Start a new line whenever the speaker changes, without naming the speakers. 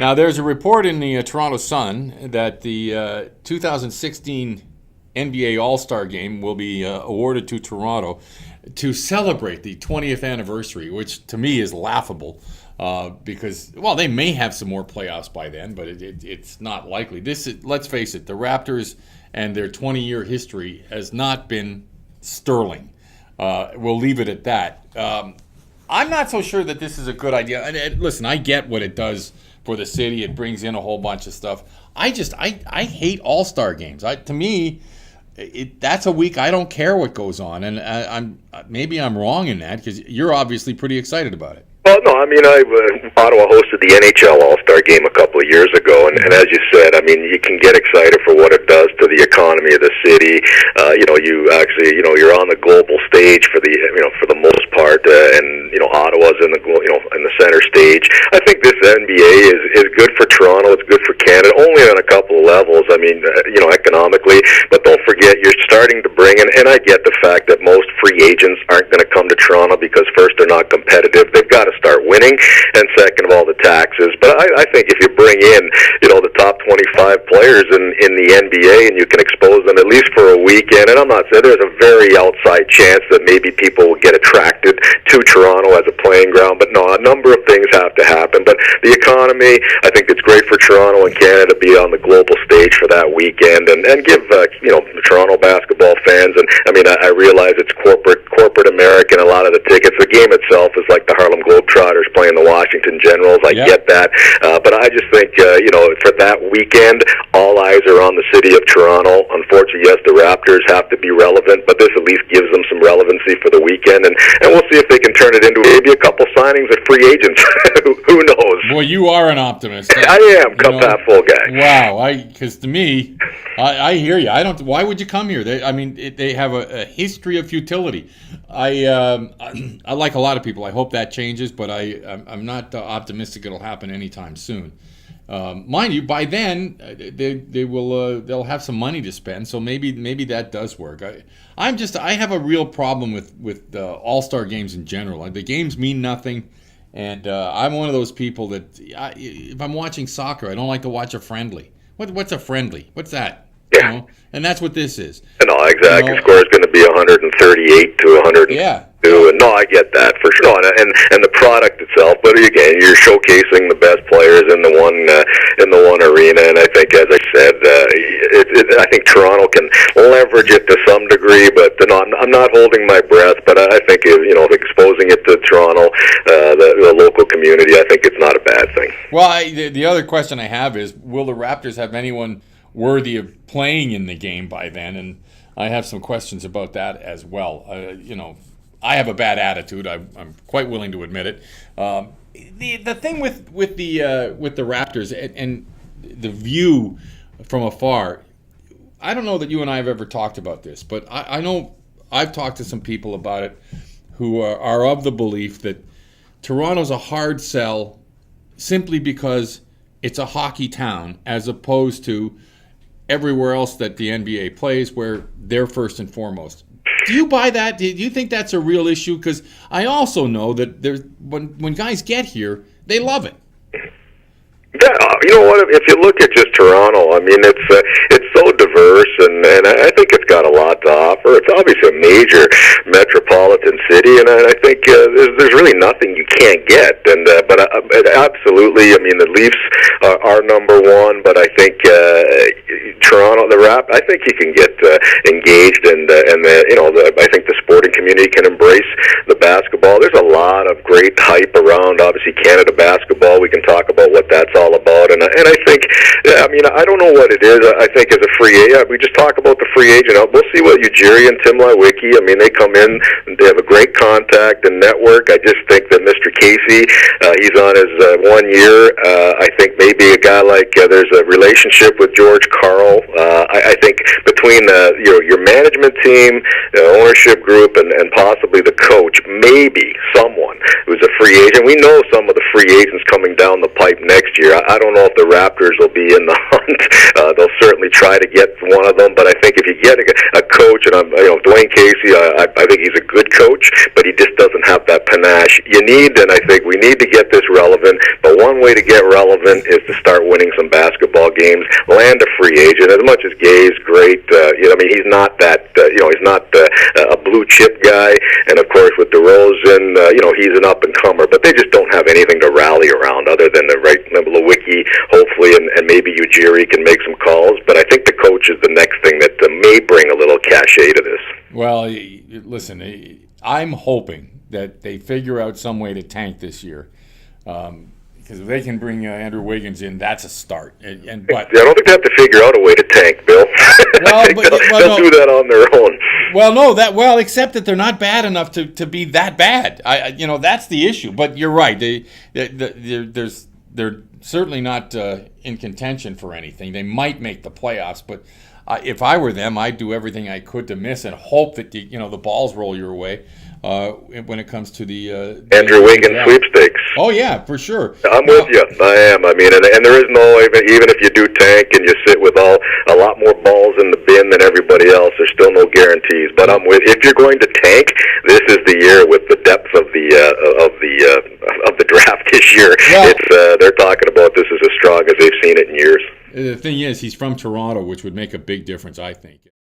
Now, there's a report in the Toronto Sun that the 2016 NBA All-Star Game will be awarded to Toronto to celebrate the 20th anniversary, which to me is laughable because, well, they may have some more playoffs by then, but it's not likely. Let's face it, the Raptors and their 20-year history has not been sterling. We'll leave it at that. I'm not so sure that this is a good idea. And listen, I get what it does for the city. It brings in a whole bunch of stuff. I hate All-Star games. To me, that's a week I don't care what goes on, and maybe I'm wrong in that because you're obviously pretty excited about it.
Well, no, I mean, Ottawa hosted the NHL All-Star Game a couple of years ago, and as you said, I mean, you can get excited for what it does to the economy of the city. You're on the global stage for the most part, and Ottawa's in the center stage. I think this NBA is good for Toronto. It's good for Canada, only on a couple of levels. I mean, economically, but don't forget you're starting to bring in, and I get the fact that most free agents aren't going to come to Toronto because first they're not competitive. They've got to start winning, and second of all, the taxes. But I think if you bring in, the top 25 players in the NBA, and you can expose them at least for a weekend, and I'm not saying there's a very outside chance that maybe people will get attracted to Toronto as a playing ground, but no, a number of things have to happen. But the economy, I think it's great for Toronto and Canada to be on the global stage for that weekend, and give the Toronto basketball fans, and I mean, I realize it's corporate American, a lot of the tickets. The game itself is like the Harlem Globetrotters playing the Washington Generals. I get that, but I just think for that weekend, all eyes are on the city of Toronto. Unfortunately, yes, the Raptors have to be relevant, but this at least gives them some relevancy for the weekend, and we'll see if they can turn it into maybe a couple signings of free agents. Who knows?
Boy, you are an optimist.
I am, cup half full guy.
Wow, because to me, I hear you. I don't. Why would you come here? They have a history of futility. I like a lot of people. I hope that changes, but I'm not optimistic it'll happen anytime soon. Mind you, by then they'll have some money to spend, so maybe that does work. I have a real problem with All-Star games in general. The games mean nothing, and I'm one of those people that if I'm watching soccer, I don't like to watch a friendly. What's a friendly? What's that?
Yeah.
And that's what this is.
No, exactly. Score is going to be 138 to 100.
Yeah.
And no, I get that for sure. No, and the product itself, but again, you're showcasing the best players in the one arena, and I think, as I said, I think Toronto can leverage it to some degree, but I'm not holding my breath. But I think exposing it to Toronto, the local community, I think it's not a bad thing.
Well, the other question I have is, will the Raptors have anyone worthy of playing in the game by then? And I have some questions about that as well. I have a bad attitude. I'm quite willing to admit it. The thing with the Raptors and the view from afar, I don't know that you and I have ever talked about this, but I know I've talked to some people about it who are of the belief that Toronto's a hard sell simply because it's a hockey town as opposed to everywhere else that the NBA plays where they're first and foremost. Do you buy that? Do you think that's a real issue? Because I also know that when guys get here, they love it.
Yeah, you know what? If you look at just Toronto, I mean, it's so diverse, and I think it's got a lot to offer. It's obviously a major metropolitan city, and I think there's really nothing you can't get. But absolutely, I mean, the Leafs are number one, but I think Toronto, I think you can get engaged, and I think the sporting community can embrace the basketball. There's a lot of great hype around, obviously, Canada basketball. We can talk about what that's all about, and I think, I mean, I don't know what it is. I think as a free agent, we just talk about the free agent. We'll see what Ujiri and Tim Lewicki, I mean, they come in, they have a great contact and network. I just think that Mr. Casey, he's on his 1 year. I think maybe a guy like, there's a relationship with George Karl. I think between your management team, ownership group, and possibly the coach, maybe someone who's a free agent. We know some of the free agents coming down the pipe next year. I don't know if the Raptors will be in the hunt. They'll certainly try to get one of them, but I think if you get a coach, and Dwayne Casey, I think he's a good coach, but he just doesn't have that panache you need, and relevant. I think we need to get this relevant, but one way to get relevant is to start winning some basketball games, land a free agent. As much as Gay's great, I mean, he's not that, he's not a blue chip guy, and of course with DeRozan, he's an up-and-comer, but they just don't have anything to rally around other than the right Lewicki, hopefully, and maybe Ujiri can make some calls, but I think the coach is the next thing that may bring a little cachet to this.
Well, listen, I'm hoping that they figure out some way to tank this year. Because if they can bring Andrew Wiggins in, that's a start. But
I don't think they have to figure out a way to tank, Bill.
Well,
they'll do that on their own.
Well, except that they're not bad enough to be that bad. That's the issue. But you're right. They're certainly not in contention for anything. They might make the playoffs, but if I were them, I'd do everything I could to miss and hope that the balls roll your way when it comes to the
Andrew Wiggins sweepstakes.
Oh yeah, for sure.
I'm with you. I am. I mean, and there is no even if you do tank and you sit with a lot more balls in the bin than everybody else, there's still no guarantees. But I'm with. If you're going to tank, this is the year with the depth of the draft this year. Well, they're talking about this as strong as they've seen it in years.
The thing is, he's from Toronto, which would make a big difference, I think.